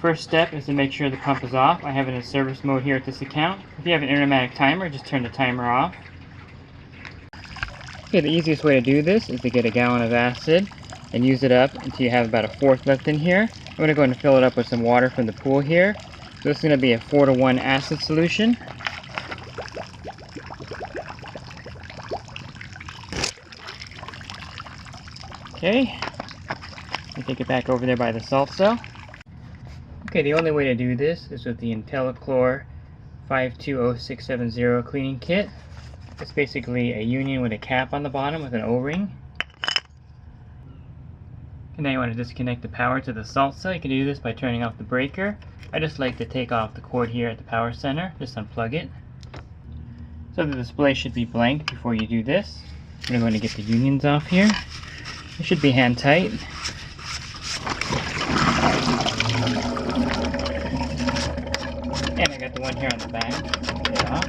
first step is to make sure the pump is off. I have it in service mode here at this account. If you have an automatic timer, just turn the timer off. Okay, the easiest way to do this is to get a gallon of acid and use it up until you have about a fourth left in here. I'm going to go ahead and fill it up with some water from the pool here. So this is going to be a 4-to-1 acid solution. Okay, and take it back over there by the salt cell. Okay, the only way to do this is with the Untitled Chapter 520670 cleaning kit. It's basically a union with a cap on the bottom with an O-ring. And now you want to disconnect the power to the salt cell. You can do this by turning off the breaker. I just like to take off the cord here at the power center, just unplug it. So the display should be blank before you do this. I'm going to get the unions off here. It should be hand tight. And I got the one here on the back. Get it off.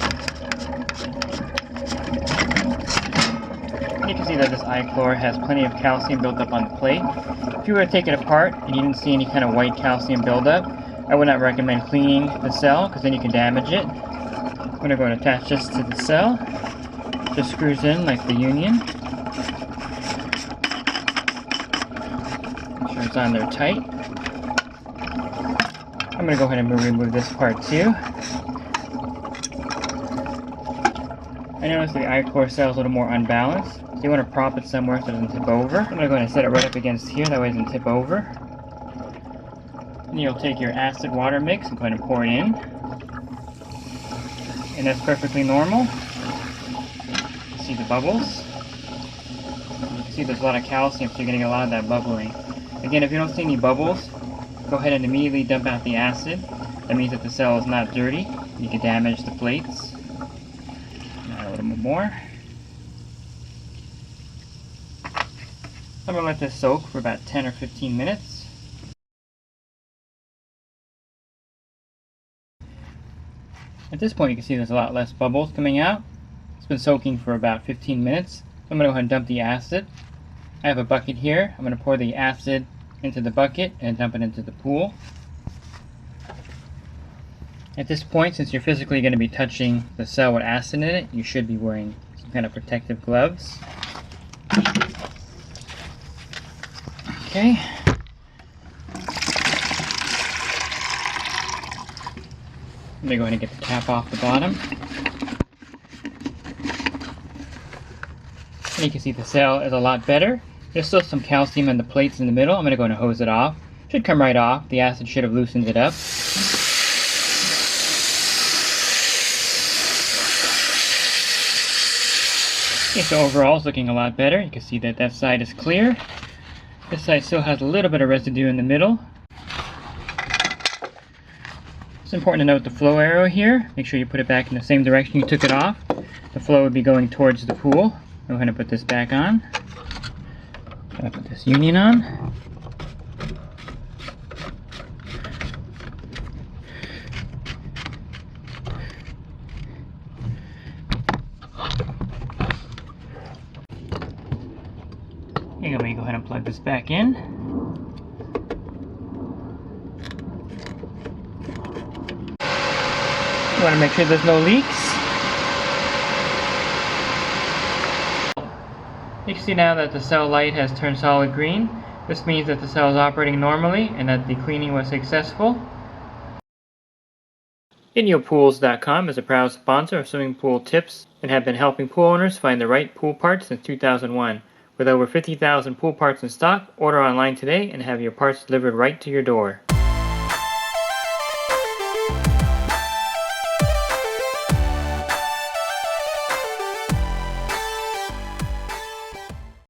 You can see that this iChlor has plenty of calcium built up on the plate. If you were to take it apart and you didn't see any kind of white calcium buildup, I would not recommend cleaning the cell because then you can damage it. I'm going to go and attach this to the cell. Just screws in like the union. Make sure it's on there tight. I'm going to go ahead and remove this part too. I noticed the iChlor cell is a little more unbalanced, so you want to prop it somewhere so it doesn't tip over. I'm going to go ahead and set it right up against here, that way it doesn't tip over. And you'll take your acid water mix and go ahead and pour it in. And that's perfectly normal. You see the bubbles? You can see there's a lot of calcium, so you're getting a lot of that bubbling. Again, if you don't see any bubbles, go ahead and immediately dump out the acid. That means that the cell is not dirty. You can damage the plates. Now a little bit more. I'm going to let this soak for about 10 or 15 minutes. At this point you can see there's a lot less bubbles coming out. It's been soaking for about 15 minutes. I'm going to go ahead and dump the acid. I have a bucket here. I'm going to pour the acid into the bucket and dump it into the pool. At this point, since you're physically going to be touching the cell with acid in it, you should be wearing some kind of protective gloves. Okay. I'm going to go ahead and get the cap off the bottom. And you can see the cell is a lot better. There's still some calcium in the plates in the middle. I'm going to go ahead and hose it off. Should come right off. The acid should have loosened it up. Okay, so overall it's looking a lot better. You can see that that side is clear. This side still has a little bit of residue in the middle. It's important to note the flow arrow here. Make sure you put it back in the same direction you took it off. The flow would be going towards the pool. Go ahead and put this back on. I'll put this union on. Okay, let me go ahead and plug this back in. You want to make sure there's no leaks. You can see now that the cell light has turned solid green. This means that the cell is operating normally and that the cleaning was successful. InyoPools.com is a proud sponsor of swimming pool tips and have been helping pool owners find the right pool parts since 2001. With over 50,000 pool parts in stock, order online today and have your parts delivered right to your door.